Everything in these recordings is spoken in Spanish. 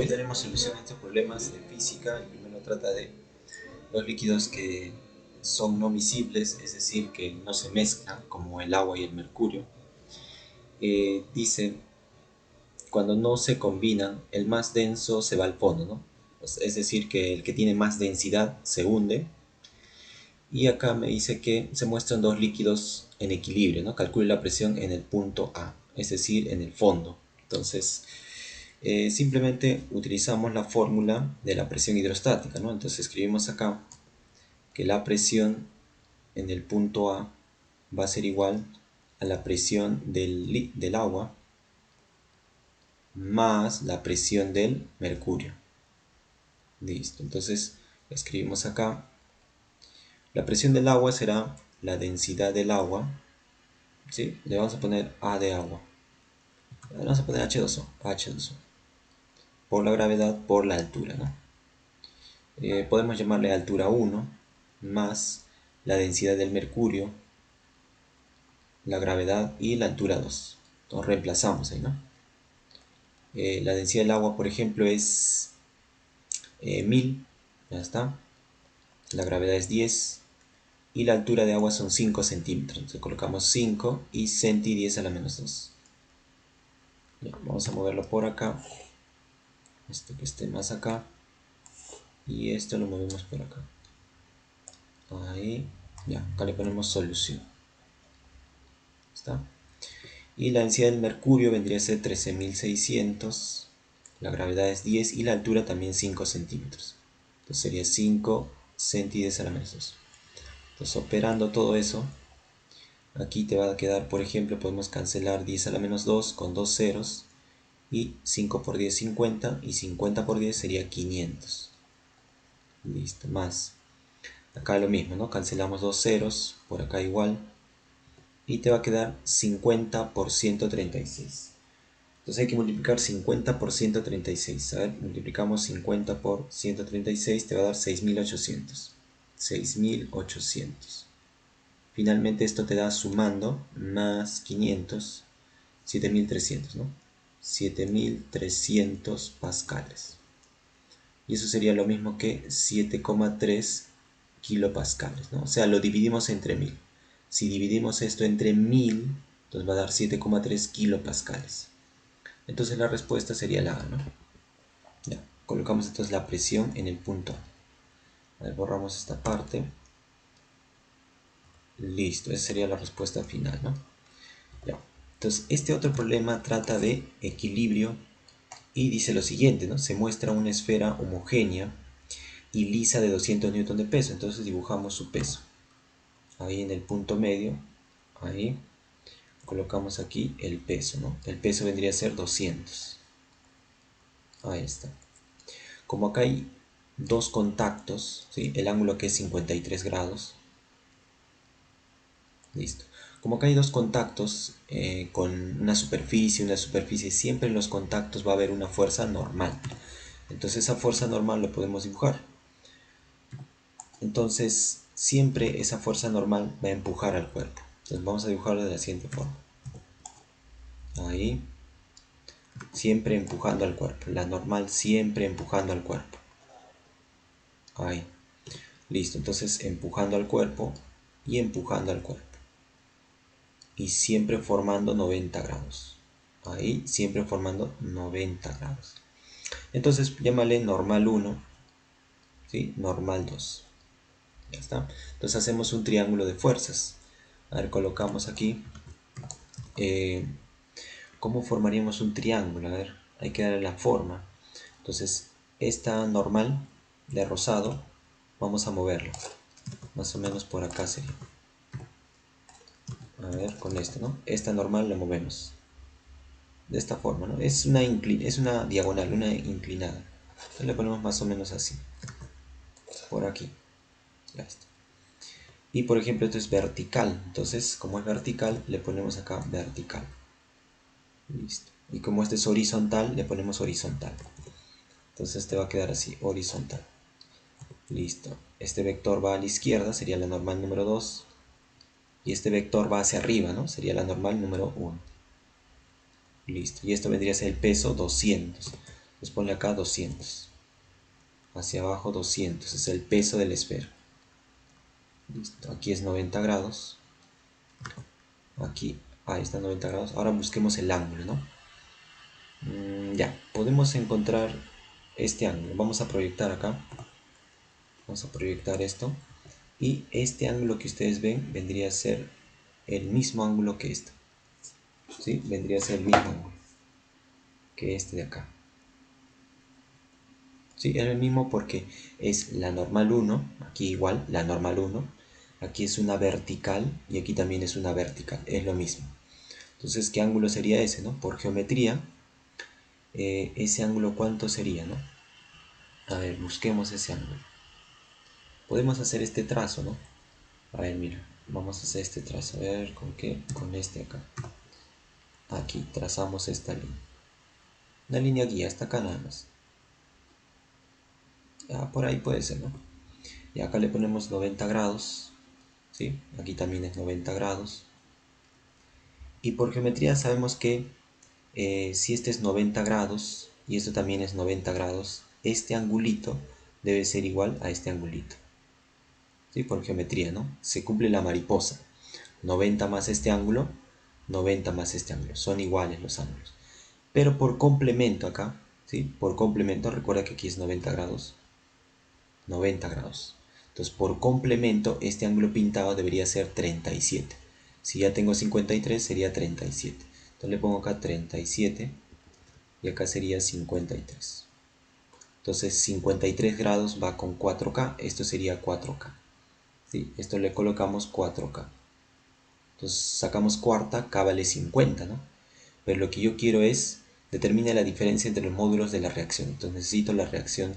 Hoy daremos solución a estos problemas de física. El primero trata de los líquidos que son no miscibles, es decir, que no se mezclan, como el agua y el mercurio. Dice, cuando no se combinan, el más denso se va al fondo, ¿no? Es decir, que el que tiene más densidad se hunde. Y acá me dice que se muestran dos líquidos en equilibrio, ¿no? Calcule la presión en el punto A, es decir, en el fondo. Entonces, simplemente utilizamos la fórmula de la presión hidrostática, ¿no? Entonces escribimos acá que la presión en el punto A va a ser igual a la presión del agua más la presión del mercurio. Listo, entonces escribimos acá, la presión del agua será la densidad del agua, ¿sí? Le vamos a poner A de agua, le vamos a poner H2O, por la gravedad, por la altura, ¿no? Podemos llamarle altura 1 más la densidad del mercurio, la gravedad y la altura 2. Entonces reemplazamos ahí, ¿no? La densidad del agua, por ejemplo, es 1000, ya está. La gravedad es 10 y la altura de agua son 5 centímetros. Entonces colocamos 5 y centi 10 a la menos 2. Ya, vamos a moverlo por acá. Esto que esté más acá. Y esto lo movemos por acá. Ahí. Ya, acá le ponemos solución. ¿Está? Y la densidad del mercurio vendría a ser 13.600. La gravedad es 10 y la altura también 5 centímetros. Entonces sería 5 centi 10 a la menos 2. Entonces operando todo eso, aquí te va a quedar, por ejemplo, podemos cancelar 10 a la menos 2 con dos ceros. Y 5 por 10 50 y 50 por 10 sería 500. Listo, más. Acá lo mismo, ¿no? Cancelamos dos ceros, por acá igual. Y te va a quedar 50 por 136. Entonces hay que multiplicar 50 por 136. A ver, multiplicamos 50 por 136, te va a dar 6.800. 6.800. Finalmente esto te da sumando más 500, 7.300, ¿no? 7.300 pascales. Y eso sería lo mismo que 7,3 kilopascales, ¿no? O sea, lo dividimos entre 1000. Si dividimos esto entre 1000, entonces va a dar 7,3 kilopascales. Entonces la respuesta sería la A, ¿no? Ya, colocamos entonces la presión en el punto A. A ver, borramos esta parte. Listo, esa sería la respuesta final, ¿no? Ya. Entonces, este otro problema trata de equilibrio y dice lo siguiente, ¿no? Se muestra una esfera homogénea y lisa de 200 newton de peso. Entonces dibujamos su peso. Ahí en el punto medio, ahí, colocamos aquí el peso, ¿no? El peso vendría a ser 200. Ahí está. Como acá hay dos contactos, ¿sí? El ángulo que es 53 grados. Listo. Como acá hay dos contactos con una superficie, siempre en los contactos va a haber una fuerza normal. Entonces esa fuerza normal lo podemos dibujar. Entonces siempre esa fuerza normal va a empujar al cuerpo. Entonces vamos a dibujarlo de la siguiente forma. Ahí. Siempre empujando al cuerpo. La normal siempre empujando al cuerpo. Ahí. Listo. Entonces empujando al cuerpo y empujando al cuerpo. Y siempre formando 90 grados. Ahí siempre formando 90 grados. Entonces llámale normal 1, ¿sí? Normal 2. Ya está. Entonces hacemos un triángulo de fuerzas. A ver, colocamos aquí. ¿Cómo formaríamos un triángulo? A ver, hay que darle la forma. Entonces, esta normal de rosado, vamos a moverlo. Más o menos por acá sería. A ver, con esto, ¿no? Esta normal la movemos. De esta forma, ¿no? Es una diagonal, una inclinada. Entonces le ponemos más o menos así. Por aquí. Ya está. Y por ejemplo, esto es vertical. Entonces, como es vertical, le ponemos acá vertical. Listo. Y como este es horizontal, le ponemos horizontal. Entonces este va a quedar así, horizontal. Listo. Este vector va a la izquierda, sería la normal número 2. Y este vector va hacia arriba, ¿no? Sería la normal número 1. Listo. Y esto vendría a ser el peso 200. Pues ponle acá 200. Hacia abajo 200, es el peso de la esfera. Listo, aquí es 90 grados. Aquí, ahí está 90 grados. Ahora busquemos el ángulo, ¿no? Ya, podemos encontrar este ángulo. Vamos a proyectar acá. Vamos a proyectar esto. Y este ángulo que ustedes ven vendría a ser el mismo ángulo que este. ¿Sí? Vendría a ser el mismo ángulo que este de acá. ¿Sí? Es el mismo porque es la normal 1, aquí igual, la normal 1, aquí es una vertical y aquí también es una vertical, es lo mismo. Entonces, ¿qué ángulo sería ese, no? Por geometría, ese ángulo, ¿cuánto sería, no? A ver, busquemos ese ángulo. Podemos hacer este trazo, ¿no? A ver, mira, vamos a hacer este trazo, a ver, ¿con qué? Con este acá. Aquí, trazamos esta línea. Una línea guía, hasta acá nada más. Ya, por ahí puede ser, ¿no? Y acá le ponemos 90 grados, ¿sí? Aquí también es 90 grados. Y por geometría sabemos que si este es 90 grados y esto también es 90 grados, este angulito debe ser igual a este angulito. ¿Sí? Por geometría, ¿no? Se cumple la mariposa. 90 más este ángulo, 90 más este ángulo. Son iguales los ángulos. Pero por complemento acá, ¿sí? Por complemento, recuerda que aquí es 90 grados. 90 grados. Entonces, por complemento, este ángulo pintado debería ser 37. Si ya tengo 53, sería 37. Entonces le pongo acá 37 y acá sería 53. Entonces 53 grados va con 4K, esto sería 4K. ¿Sí? Esto le colocamos 4K. Entonces sacamos cuarta, K vale 50, ¿no? Pero lo que yo quiero es, determina la diferencia entre los módulos de la reacción. Entonces necesito la reacción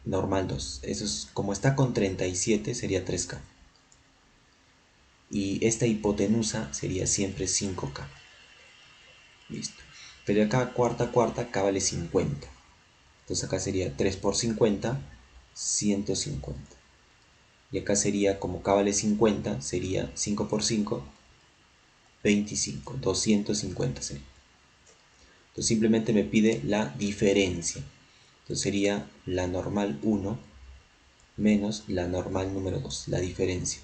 normal 2. Eso es, como está con 37, sería 3K. Y esta hipotenusa sería siempre 5K. Listo. Pero acá cuarta, K vale 50. Entonces acá sería 3 por 50, 150. Y acá sería, como K vale 50, sería 5 por 5, 25. 250 sería. Entonces simplemente me pide la diferencia. Entonces sería la normal 1 menos la normal número 2, la diferencia.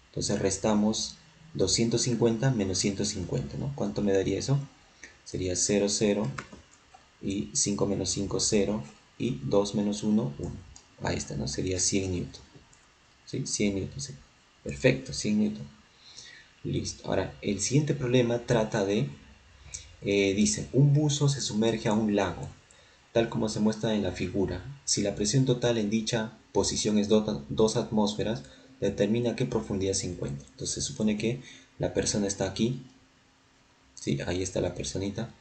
Entonces restamos 250 menos 150, ¿no? ¿Cuánto me daría eso? Sería 0, 0, y 5 menos 5, 0, y 2 menos 1, 1. Ahí está, ¿no? Sería 100 newton. ¿Sí? 100 newton, sí. Perfecto, 100 newton. Listo. Ahora, el siguiente problema trata de, dice, un buzo se sumerge a un lago, tal como se muestra en la figura. Si la presión total en dicha posición es 2 atmósferas, determina qué profundidad se encuentra. Entonces se supone que la persona está aquí. Sí, ahí está la personita.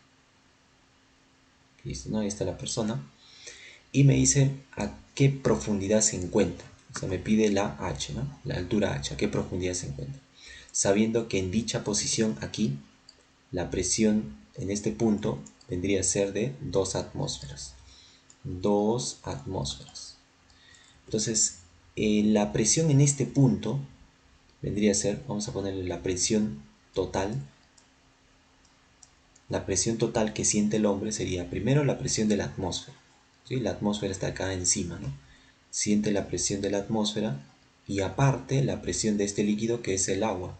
Listo, ¿no? Ahí está la persona. Y me dice a qué profundidad se encuentra. O sea, me pide la H, ¿no? La altura H, a qué profundidad se encuentra. Sabiendo que en dicha posición aquí, la presión en este punto vendría a ser de 2 atmósferas. 2 atmósferas. Entonces, la presión en este punto vendría a ser, vamos a ponerle la presión total. La presión total que siente el hombre sería primero la presión de la atmósfera. ¿Sí? La atmósfera está acá encima, ¿no? Siente la presión de la atmósfera y aparte la presión de este líquido que es el agua.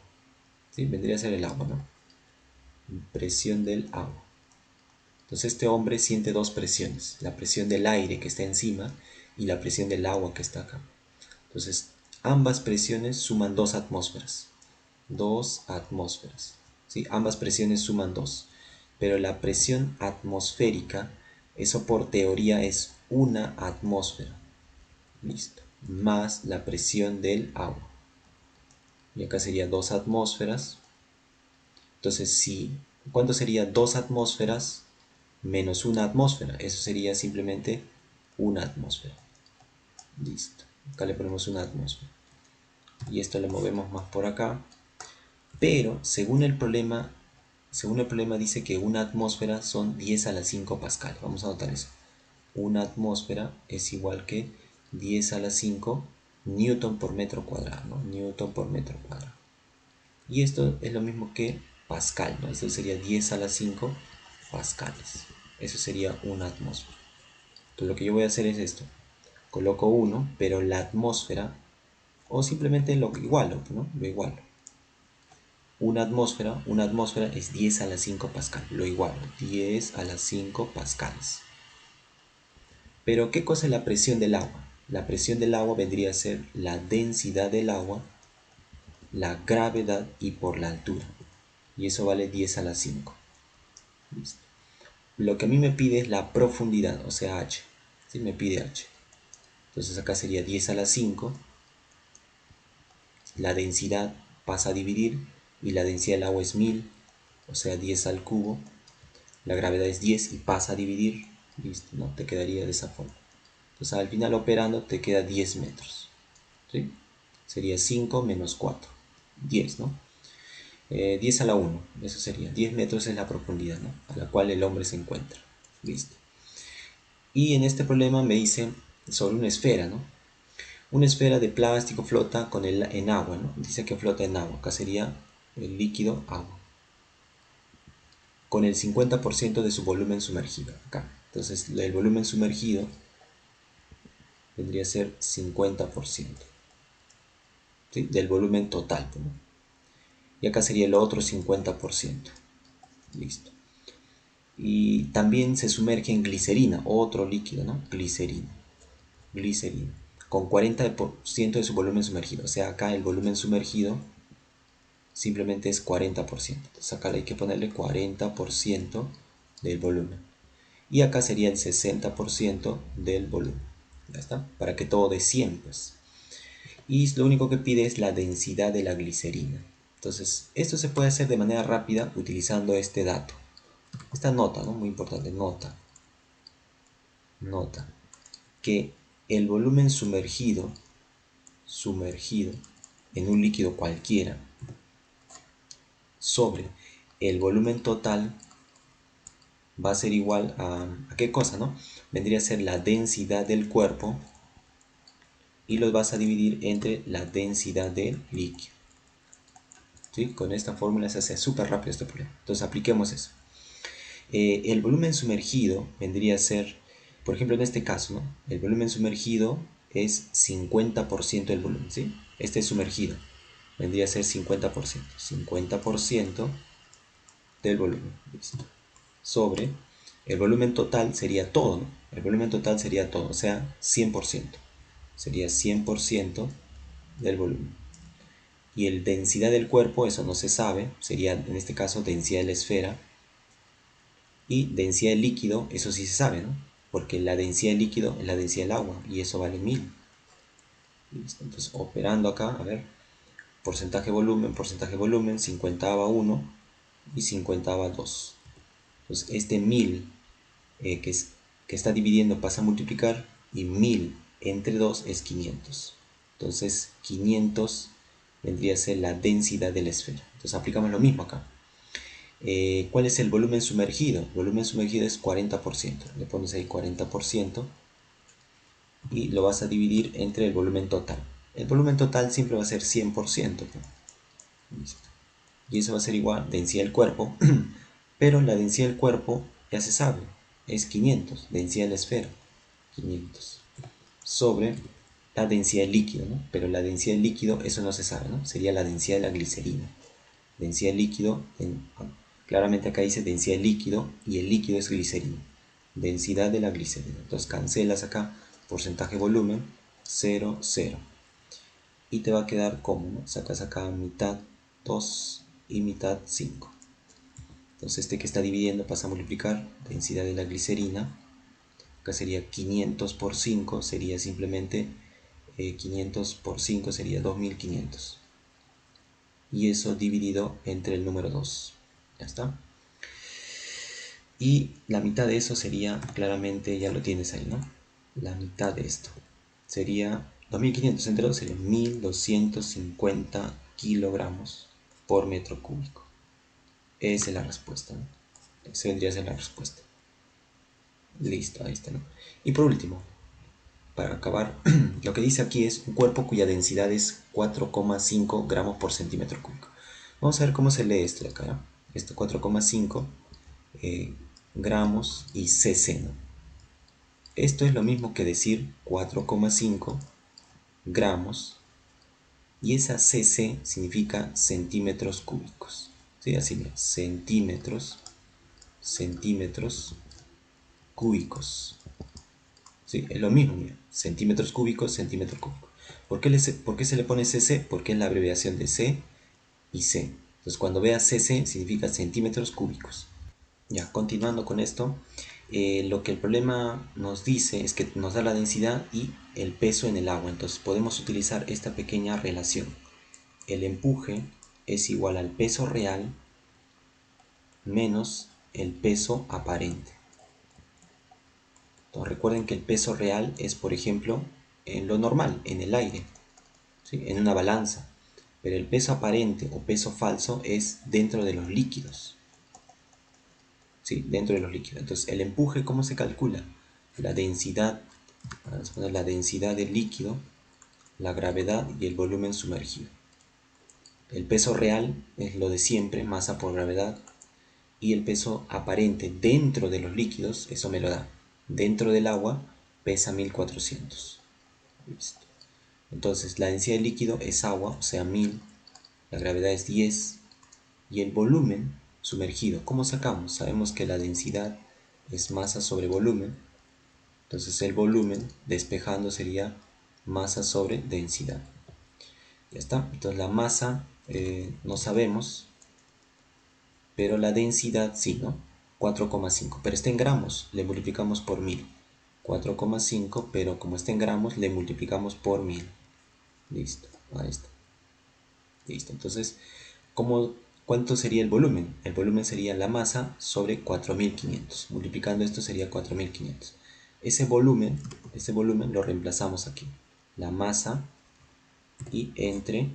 ¿Sí? Vendría a ser el agua, ¿no? Presión del agua. Entonces este hombre siente dos presiones, la presión del aire que está encima y la presión del agua que está acá. Entonces ambas presiones suman 2 atmósferas. 2 atmósferas. ¿Sí? Ambas presiones suman 2. Pero la presión atmosférica, eso por teoría es una atmósfera. Listo. Más la presión del agua. Y acá sería 2 atmósferas. Entonces, ¿cuánto sería 2 atmósferas menos una atmósfera? Eso sería simplemente una atmósfera. Listo. Acá le ponemos una atmósfera. Y esto le movemos más por acá. Pero, según el problema dice que una atmósfera son 10 a la 5 pascal. Vamos a anotar eso. Una atmósfera es igual que 10 a la 5 newton por metro cuadrado, ¿no? Newton por metro cuadrado. Y esto es lo mismo que pascal, ¿no? Esto sería 10 a la 5 pascales. Eso sería una atmósfera. Entonces lo que yo voy a hacer es esto. Coloco 1, pero la atmósfera, o simplemente lo igualo, ¿no? Lo igualo. Una atmósfera es 10 a la 5 pascal. Lo igualo, 10 a la 5 pascales. Pero ¿qué cosa es la presión del agua? La presión del agua vendría a ser la densidad del agua, la gravedad y por la altura. Y eso vale 10 a la 5. Listo. Lo que a mí me pide es la profundidad, o sea H. ¿Sí? Me pide H. Entonces acá sería 10 a la 5. La densidad pasa a dividir y la densidad del agua es 1000, o sea 10 al cubo. La gravedad es 10 y pasa a dividir. Listo, ¿no? Te quedaría de esa forma. Entonces al final operando te queda 10 metros. ¿Sí? Sería 5 menos 4. 10, ¿no? 10 a la 1, eso sería. 10 metros es la profundidad, ¿no? A la cual el hombre se encuentra. Listo. Y en este problema me dice sobre una esfera, ¿no? Una esfera de plástico flota en agua, ¿no? Dice que flota en agua. Acá sería el líquido agua. Con el 50% de su volumen sumergido. Acá. Entonces el volumen sumergido vendría a ser 50%. ¿Sí? Del volumen total, ¿no? Y acá sería el otro 50%. Listo. Y también se sumerge en glicerina, otro líquido, ¿no? Glicerina. Con 40% de su volumen sumergido. O sea, acá el volumen sumergido simplemente es 40%. Entonces acá hay que ponerle 40% del volumen. Y acá sería el 60% del volumen. Ya está. Para que todo dé 100, pues. Y lo único que pide es la densidad de la glicerina. Entonces, esto se puede hacer de manera rápida utilizando este dato. Esta nota, ¿no? Muy importante, nota. Que el volumen sumergido en un líquido cualquiera sobre el volumen total va a ser igual a ¿qué cosa, no? Vendría a ser la densidad del cuerpo y los vas a dividir entre la densidad del líquido. ¿Sí? Con esta fórmula se hace súper rápido este problema. Entonces apliquemos eso. El volumen sumergido vendría a ser, por ejemplo en este caso, ¿no? El volumen sumergido es 50% del volumen, ¿sí? Este es sumergido, vendría a ser 50%. 50% del volumen, listo. Sobre el volumen total sería todo, ¿no? El volumen total sería todo, o sea, 100%. Sería 100% del volumen. Y el densidad del cuerpo, eso no se sabe, sería en este caso densidad de la esfera. Y densidad del líquido, eso sí se sabe, ¿no? Porque la densidad del líquido es la densidad del agua y eso vale 1000. Listo. Entonces, operando acá, a ver, porcentaje volumen, 50 a 1 y 50 a 2. Entonces, este 1000 que está dividiendo pasa a multiplicar y 1000 entre 2 es 500. Entonces, 500 vendría a ser la densidad de la esfera. Entonces, aplicamos lo mismo acá. ¿Cuál es el volumen sumergido? El volumen sumergido es 40%. Le pones ahí 40% y lo vas a dividir entre el volumen total. El volumen total siempre va a ser 100%. Listo. Y eso va a ser igual densidad del cuerpo, pero la densidad del cuerpo ya se sabe, es 500, densidad de la esfera, 500, sobre la densidad del líquido, ¿no? Pero la densidad del líquido, eso no se sabe, ¿no? Sería la densidad de la glicerina. Densidad del líquido, claramente acá dice densidad del líquido y el líquido es glicerina. Densidad de la glicerina. Entonces cancelas acá porcentaje volumen 0, 0. Y te va a quedar como, ¿no? Sacas acá mitad 2 y mitad 5. Entonces este que está dividiendo pasa a multiplicar densidad de la glicerina. Acá sería 500 por 5, sería simplemente 500 por 5 sería 2500. Y eso dividido entre el número 2. Ya está. Y la mitad de eso sería, claramente ya lo tienes ahí, ¿no? La mitad de esto sería 2500 entre 2 sería 1250 kilogramos por metro cúbico. Esa es la respuesta, ¿no? Esa vendría a ser la respuesta. Listo, ahí está, ¿no? Y por último, para acabar, lo que dice aquí es un cuerpo cuya densidad es 4,5 gramos por centímetro cúbico. Vamos a ver cómo se lee esto de acá, ¿no? Esto 4,5 gramos y cc, ¿no? Esto es lo mismo que decir 4,5 gramos y esa cc significa centímetros cúbicos. ¿Sí? Así, mira, centímetros cúbicos. ¿Sí? Es lo mismo, mira, centímetros cúbicos, centímetro cúbico. ¿Por qué se le pone cc? Porque es la abreviación de c y c. Entonces cuando veas cc significa centímetros cúbicos. Ya, continuando con esto, lo que el problema nos dice es que nos da la densidad y el peso en el agua. Entonces podemos utilizar esta pequeña relación. El empuje es igual al peso real menos el peso aparente. Entonces recuerden que el peso real es, por ejemplo, en lo normal, en el aire, ¿sí? En una balanza. Pero el peso aparente o peso falso es dentro de los líquidos. ¿Sí? Dentro de los líquidos. Entonces, el empuje, ¿cómo se calcula? La densidad, vamos a poner la densidad del líquido, la gravedad y el volumen sumergido. El peso real es lo de siempre, masa por gravedad, y el peso aparente dentro de los líquidos, eso me lo da. Dentro del agua pesa 1400. Listo. Entonces, la densidad del líquido es agua, o sea 1000, la gravedad es 10, y el volumen sumergido, ¿cómo sacamos? Sabemos que la densidad es masa sobre volumen, entonces el volumen despejando sería masa sobre densidad. Ya está, entonces la masa no sabemos, pero la densidad sí, ¿no? 4,5, pero está en gramos, le multiplicamos por 1000. 4,5, pero como está en gramos, le multiplicamos por 1000. Listo, ahí está. Listo, entonces, ¿cuánto sería el volumen? El volumen sería la masa sobre 4500. Multiplicando esto sería 4500. Ese volumen lo reemplazamos aquí. La masa y entre,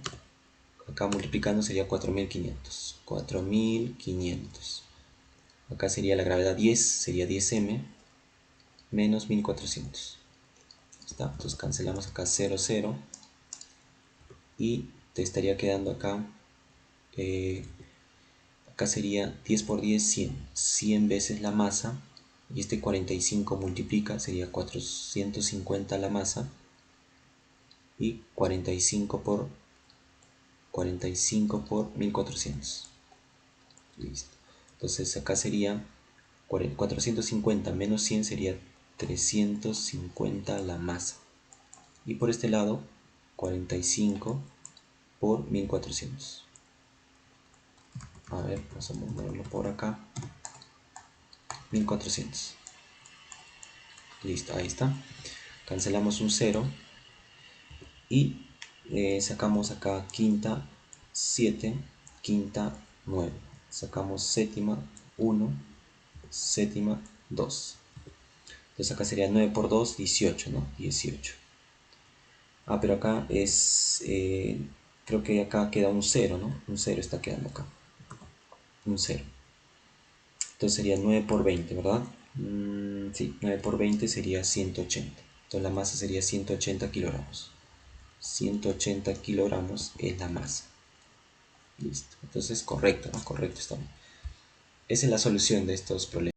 acá multiplicando sería 4500. 4500. Acá sería la gravedad 10, sería 10m menos 1400. ¿Está? Entonces cancelamos acá 0, 0. Y te estaría quedando acá, acá sería 10 por 10, 100. 100 veces la masa. Y este 45 multiplica, sería 450 la masa. Y 45 por 1400. Listo. Entonces acá sería 450 menos 100 sería 350 la masa. Y por este lado 45 por 1400. A ver, vamos a moverlo por acá. 1400. Listo, ahí está. Cancelamos un 0 y sacamos acá quinta 7, quinta 9. Sacamos séptima 1, séptima 2. Entonces acá sería 9 por 2, 18, ¿no? 18. Ah, pero acá es, creo que acá queda un 0, ¿no? Un 0 está quedando acá. Un 0. Entonces sería 9 por 20, ¿verdad? Sí, 9 por 20 sería 180. Entonces la masa sería 180 kilogramos. 180 kilogramos es la masa. Listo. Entonces correcto, ¿no? Correcto está bien. Esa es la solución de estos problemas.